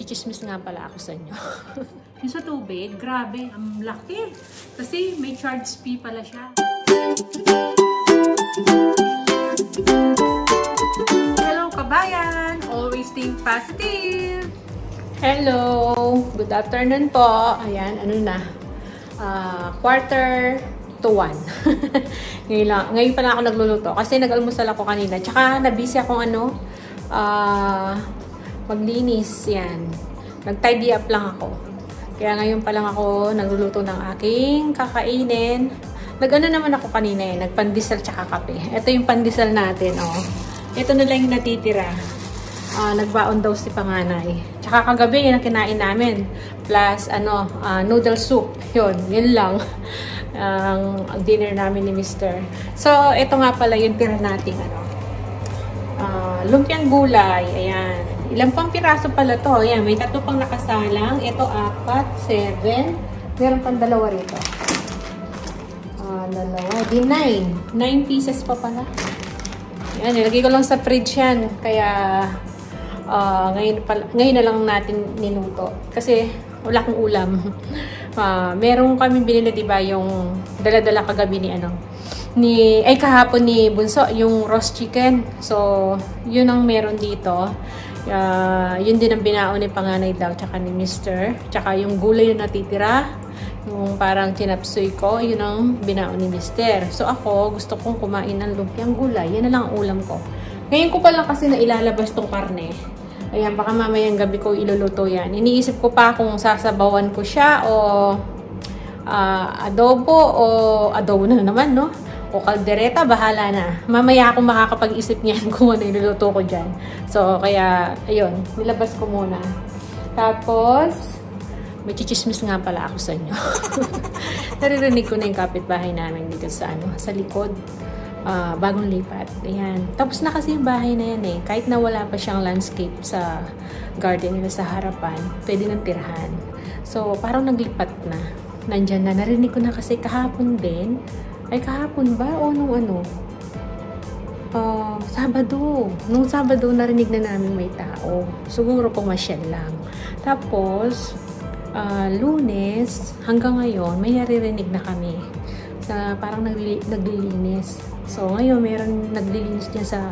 Chichismis nga pala ako sa inyo. Yung sa tubig, grabe, ang laki. Kasi may charge fee pala siya. Hello kabayan! Always think positive! Hello! Good afternoon po. Ayan, ano na? Quarter to 1. Ngayon pa lang ako nagluluto. Kasi nag-almusal ako kanina. Tsaka nabisi akong maglinis. Yan. Nag-tidy up lang ako. Kaya ngayon pa lang ako nagluluto ng aking kakainin. Nag-ano naman ako kanina eh. Nagpandesal tsaka kape. Ito yung pandesal natin. Oh. Ito na lang yung natitira. Nagbaon daw si panganay. Tsaka kagabi yun ang kinain namin. Plus noodle soup. Yun lang. Ang dinner namin ni Mr. So, ito nga pala yung tira nating lumpiang gulay. Ayan. Ilang pang piraso pala to. Ayan, may 3 pang nakasalang. Ito 4, 7. Meron pang 2 rito. 2. Di 9. 9 pieces pa pala. Ayan, nilagay ko lang sa fridge yan. Kaya, ngayon na lang natin niluto. Kasi, wala akong ulam. Meron kami binili, diba, yung dala-dala kagabi kahapon ni Bunso, yung roast chicken. So, yun ang meron dito. Yun din ang binaon ni panganay daw, tsaka ni Mr. Tsaka yung gulay na natitira, yung parang tinapsoy ko, yun ang binaon ni Mr. So, ako, gusto kong kumain ng lumpiang gulay. Yan na lang ang ulam ko. Ngayon ko pa lang kasi na ilalabas tong karne. Ayan, baka mamayang gabi ko iluluto yan. Iniisip ko pa kung sasabawan ko siya o adobo na naman, no? O kaldereta, bahala na. Mamaya ako makakapag-isip niyan kung ano iluluto ko dyan. So, kaya, ayun, nilabas ko muna. Tapos, may chichismis nga pala ako sa inyo. Naririnig ko na yung kapitbahay namin dito sa likod. Bagong lipat. Ayan. Tapos na kasi yung bahay na yan eh. Kahit na wala pa siyang landscape sa garden nila sa harapan, pwede nang tirahan. So, parang naglipat na. Nandyan na. Narinig ko na kasi kahapon din. Ay, kahapon ba? O nung Sabado. Nung Sabado, narinig na namin may tao. Siguro pumasyal lang. Tapos, Lunes, hanggang ngayon, may naririnig na kami. Parang naglilinis. So, ngayon, meron naglilinis dyan sa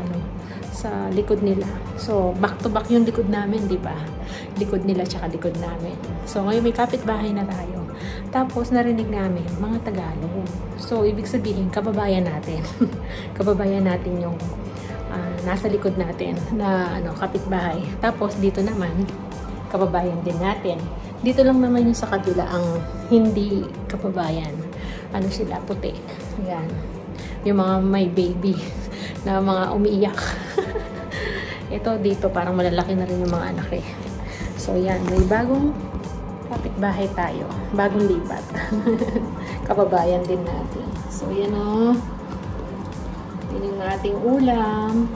likod nila. So, back to back yung likod namin, di ba? Likod nila tsaka likod namin. So, ngayon may kapitbahay na tayo. Tapos, narinig namin, mga Tagalog. So, ibig sabihin, kababayan natin. Kababayan natin yung nasa likod natin na kapitbahay. Tapos, dito naman, kababayan din natin. Dito lang naman yung sa kabila ang hindi kababayan. Sila, puti. Ayan. Yung mga may baby na mga umiiyak. Ito dito, parang malalaki na rin yung mga anak eh. So, yan. May bagong kapitbahay tayo. Bagong lipat. Kababayan din natin. So, yan o. Yan yung ating ulam.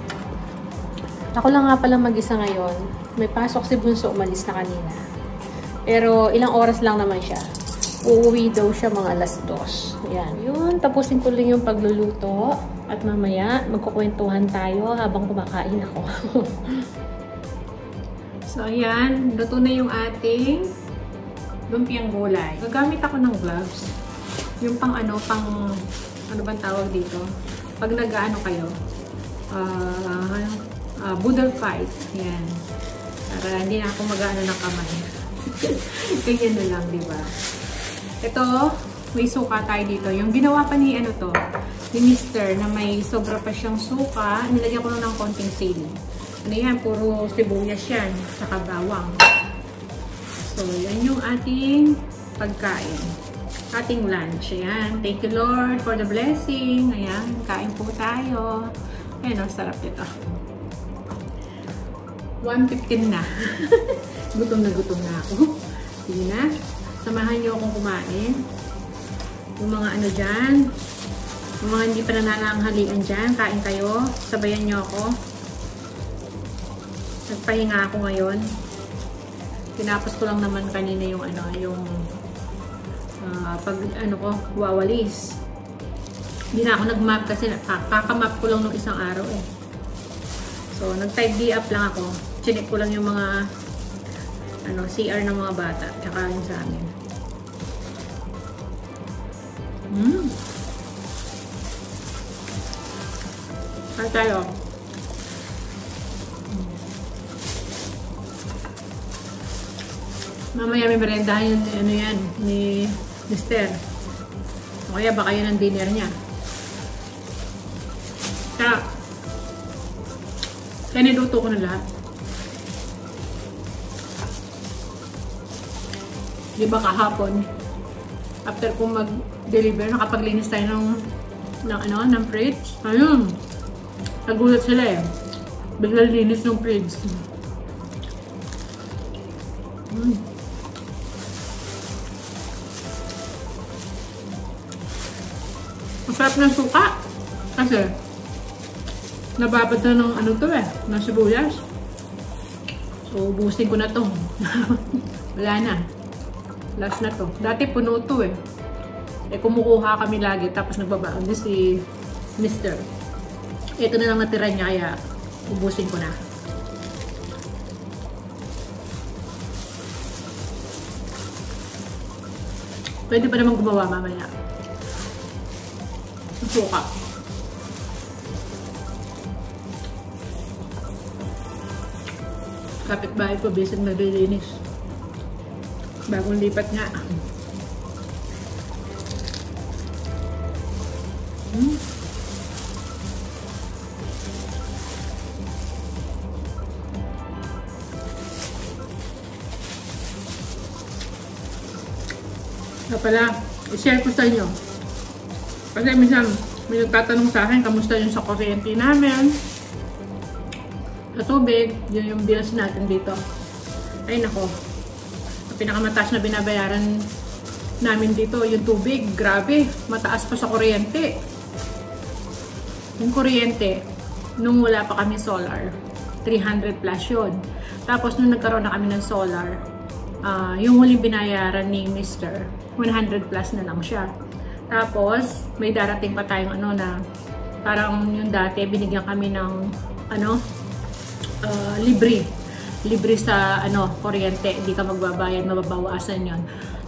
Ako lang nga pala mag-isa ngayon. May pasok si Bunso, umalis na kanina. Pero, ilang oras lang naman siya. Uuwi daw siya mga 2:00. Ayan. Yun, tapusin ko lang yung pagluluto. At mamaya, magkukwentuhan tayo habang kumakain ako. So, ayan. Luto na yung ating lumpiang gulay. Gagamit ako ng gloves. Yung ano bang tawag dito? Pag nag-ano kayo, boodle fight. Ayan. Para hindi na ako mag-ano ng kamay. Ganyan na lang, diba? Ito, may suka tayo dito. Yung ginawa pa ni ni Mr. na may sobra pa siyang suka, nilagyan ko lang ng konting sili. Yan, puro sibuyas yan, saka bawang. So, yan yung ating pagkain. Ating lunch. Ayan, thank you Lord for the blessing. Ayan, kain po tayo. Ayan, sarap ito. 1:15 na. Gutom na ako. Sige na. Samahan niyo akong kumain. Yung mga dyan. Yung mga hindi pa nanananghalian dyan. Kain kayo. Sabayan niyo ako. Nagpahinga ako ngayon. Tinapos ko lang naman kanina yung wawalis. Hindi na ako nag-map kasi kakamap ko lang nung isang araw eh. So, nag-tidy up lang ako. Chinik ko lang yung mga ano, CR ng mga bata. Tsaka yung sa amin. Kaya tayo. Mamaya may merendahan yung ano yan, ni Mister. O kaya baka yun ang dinner niya. Kaya niluto ko na lahat. Di ba kahapon, after kong mag-deliver, nakapaglinis tayo ng fridge. Ayun. Nagulat sila eh. Biglang linis ng fridge. Masarap ng suka. Kasi, nababad na ng ano to eh, ng sibuyas. So, ubusin ko na to. Wala na. Last na to. Dati puno to eh. Kumukuha kami lagi, tapos nagbabaon din si Mister. Ito na lang natira niya, kaya ubusin ko na. Pwede pa naman gumawa mamaya. Suka. Kapitbahay ko, bisig naglilinis. Bagong lipat nga. Kaya pala, i-share ko sa inyo. Kasi minsan, may nagtatanong sa akin, kamusta yung sa kuryente namin, sa tubig, yun yung bills natin dito. Ay nako, ang pinakamataas na binabayaran namin dito, yung tubig, grabe, mataas pa sa kuryente. Yung kuryente, nung wala pa kami solar, 300 plus yun. Tapos nung nagkaroon na kami ng solar, yung huling binayaran ni Mr. 100 plus na lang siya. Tapos, may darating pa tayong ano na parang yung dati binigyan kami ng ano, libre sa ano, kuryente, hindi ka magbabayad, mababawasan yon.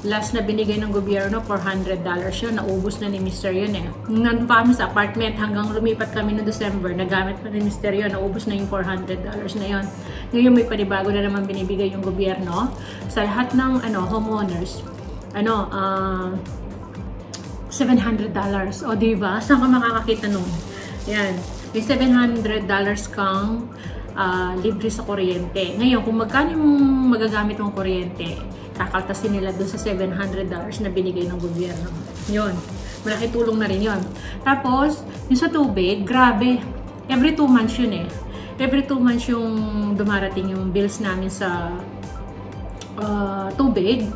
Last na binigay ng gobyerno, $400 yun, naubos na ni Mr. yun eh. Nandun pa kami sa apartment hanggang lumipat kami noong December, nagamit pa ni Mr. yun, naubos na yung $400 na yun. Ngayon may panibago na naman binibigay yung gobyerno sa lahat ng ano, homeowners. Ano, $700. O diba? Saan ka makakakita nun? Yan. May $700 kang libre sa kuryente. Ngayon, kung magkano yung magagamit ng kuryente, kakaltasin nila doon sa $700 na binigay ng gobyerno. Yun. Malaki tulong na rin yun. Tapos, yung sa tubig, grabe. Every 2 months yun eh. Every 2 months yung dumarating yung bills namin sa tubig.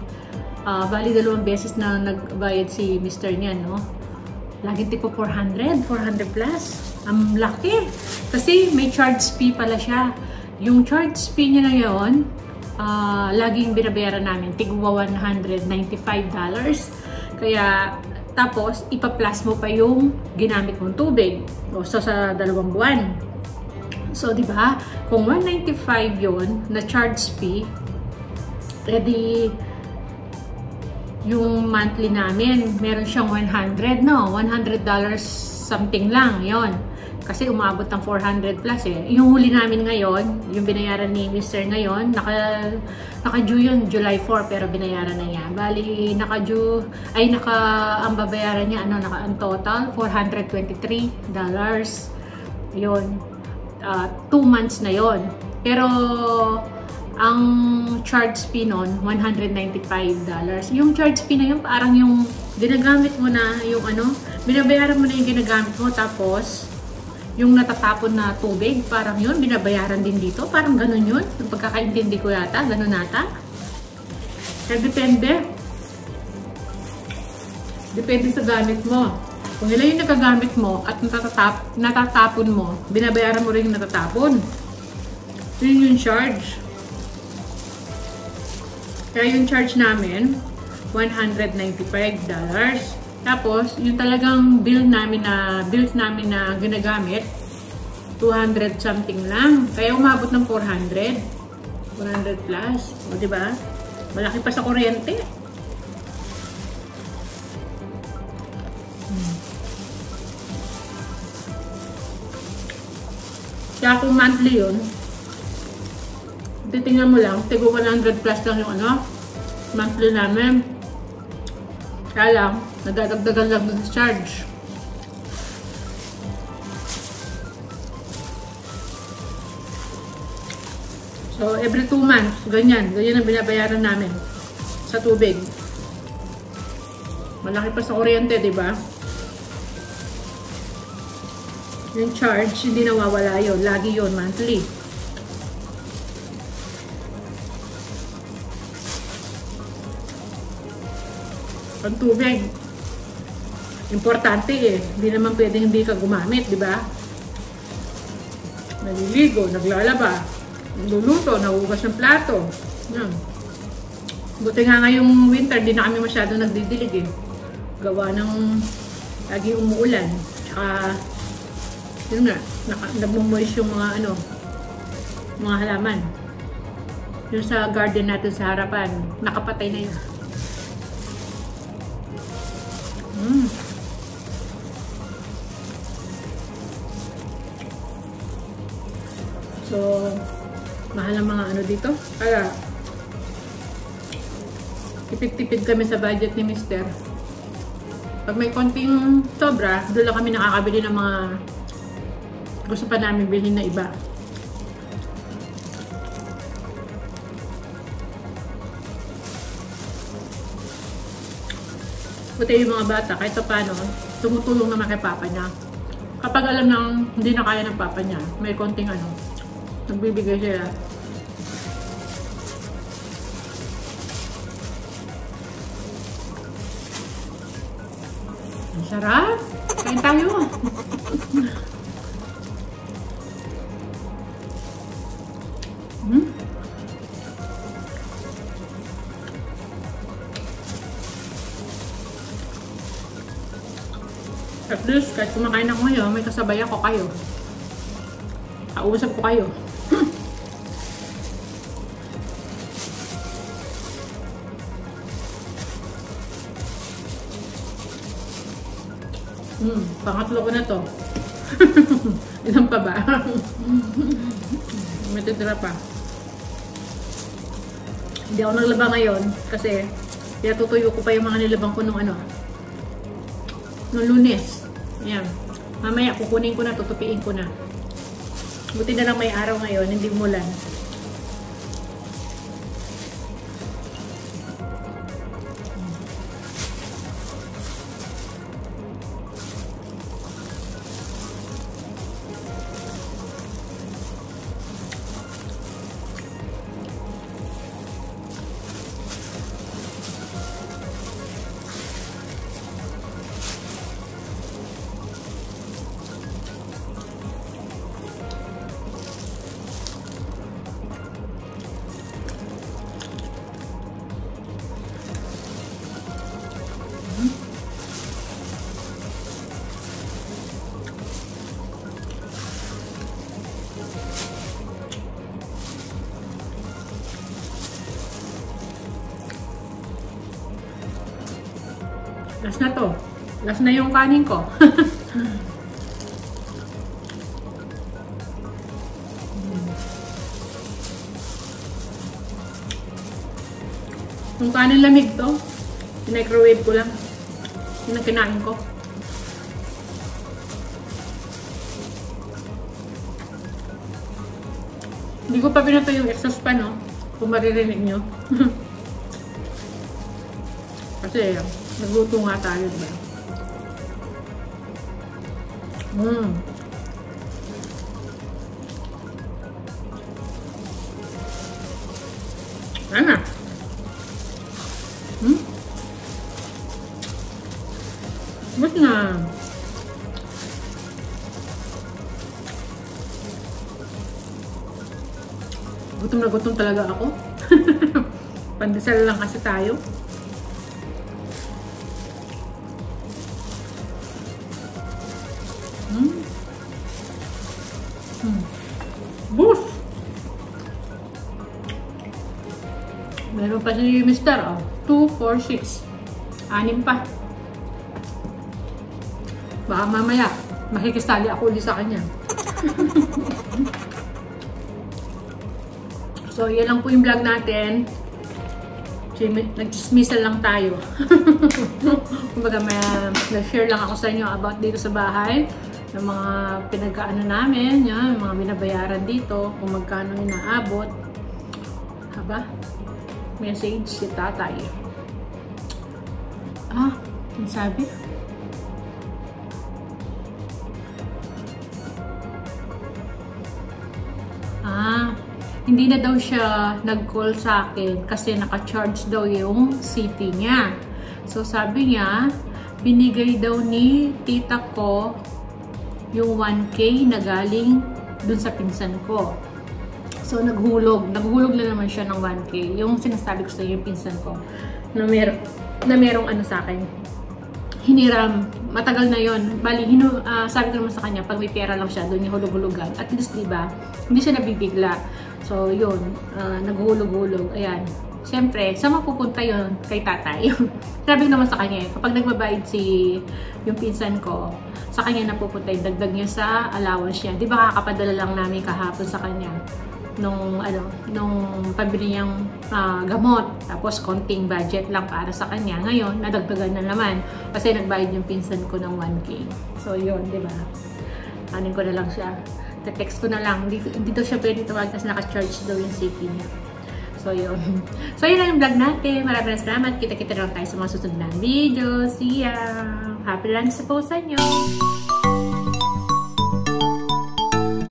Bali 2 beses na nagbayad si Mr. niyan, no? Laging tipo 400 plus. Ang laki. Kasi may charge fee pala siya. Yung charge fee niya na yun, laging binabayaran namin. Tigwa $195. Kaya, tapos, ipa-plus mo pa yung ginamit mong tubig. O, so, sa 2 buwan. So, di ba? Kung 195 yun, na charge fee, ready yung monthly namin, meron siyang 100, no? $100 something lang, yon. Kasi umabot ng 400 plus eh. Yung huli namin ngayon, yung binayaran ni Mr. ngayon, naka-due yun July 4, pero binayaran na niya. Bali, ang babayaran niya, ano, ang total, $423. Yun. 2 months na yon. Pero, ang charge fee nun, $195. Yung charge fee na yun, parang yung ginagamit mo na, yung ano, binabayaran mo na yung ginagamit mo, tapos, yung natatapon na tubig, parang yun, binabayaran din dito. Parang ganun yun. Yung pagkakaintindi ko yata, ganun nata. Kaya depende. Depende sa gamit mo. Kung ilan yung nagagamit mo at natatapon mo, binabayaran mo rin yung natatapon. Yun yung charge. Kaya yung charge namin, $195. Tapos, yung talagang bills namin na ginagamit, 200 something lang. Kaya umabot ng 400. 100 plus. O, diba? Malaki pa sa kuryente. Kaya kung monthly yun, titingnan mo lang, tigo 100 plus lang yung ano, monthly namin. Kaya lang, nadadagdagan lang ng charge. So, every 2 months, ganyan ang binabayaran namin sa tubig. Malaki pa sa kuryente, di ba? Yung charge, hindi nawawala yun. Lagi yun, monthly. Ang tubig, importante eh. Hindi naman pwedeng hindi ka gumamit, di ba? Naliligo, naglalaba, nagluluto, nahugas ng plato. Yan. Buti nga ngayong winter, di na kami masyado nagdidilig eh. Gawa ng laging umuulan. Tsaka, yun nga, nagmumoist yung mga ano, mga halaman. Yung sa garden natin sa harapan, nakapatay na yun. So, mahal ang mga ano dito. Kaya, tipid-tipid kami sa budget ni Mister. Pag may konting sobra, doon lang kami nakakabili ng mga gusto pa namin bilhin na iba. Buti yung mga bata, kahit paano, tumutulong naman kay papa niya. Kapag alam nang hindi na kaya ng papa niya, may konting ano, nagbibigay siya. Ang sarap! Kain tayo! At least, kahit kumakain ako ngayon, may kasabay ako kayo. Kausap ko kayo. Pangatlo ko na to. Ilan pa ba? May titira pa. Hindi ako naglaba ngayon kasi tutuyo ko pa yung mga nilabang ko nung ano, nung Lunes. Ayan. Mamaya kukunin ko na, tutupiin ko na. Buti na lang may araw ngayon, hindi umulan. Last na to. Last na yung kanin ko. Yung kanin lamig to. Microwave ko lang. Yun ang kinain ko. Hindi ko pa pinato yung exhaust pan, no? Kung maririnig nyo. Kasi, nagluto nga tayo, diba? Ano? Ba't na? Gutom na gutom talaga ako. Pandesal lang kasi tayo. Bus! Meron pa si Mr. Oh. 2, 4, 6. 6 pa. Baka mamaya, makikisali ako ulit sa kanya. So, yan lang po yung vlog natin. Nag-dismissal lang tayo. Kumbaga, nag-share lang ako sa inyo about dito sa bahay. Yung mga pinag-ano namin, yan, yung mga binabayaran dito, kung magkano inaabot. Haba? Message si tatay. Ah, yung sabi? Hindi na daw siya nag-call sa akin kasi naka-charge daw yung CP niya. So, sabi niya, binigay daw ni tita ko yung 1K na galing dun sa pinsan ko. So, naghulog na naman siya ng 1K. Yung sinasabi ko sa iyo, yung pinsan ko, na merong ano sa akin, hiniram. Matagal na yon. Bali, sabi ko naman sa kanya, pag may pera lang siya, doon yung hulog-hulugan. At least, diba, hindi siya nabibigla. So, yun, naghulog-hulog. Ayan. Siyempre, saan mapupunta yon? Kay tatay. Sabi ko naman sa kanya, kapag nagbabayad yung pinsan ko, sa kanya napupunta yung dagdag niya sa allowance niya. Di ba kakapadala lang namin kahapon sa kanya nung pabili niyang gamot. Tapos, konting budget lang para sa kanya. Ngayon, nadagdagan na naman. Kasi nagbayad yung pinsan ko ng 1K. So, yun, di ba? Anin ko na lang siya. Text ko na lang. Hindi daw siya pwede tawag kasi naka-charge daw yung CP niya. So, yun. So, yun lang yung vlog natin. Maraming salamat. Kita-kita lang tayo sa mga susunod na video. See ya! Happy lunch po sa inyo!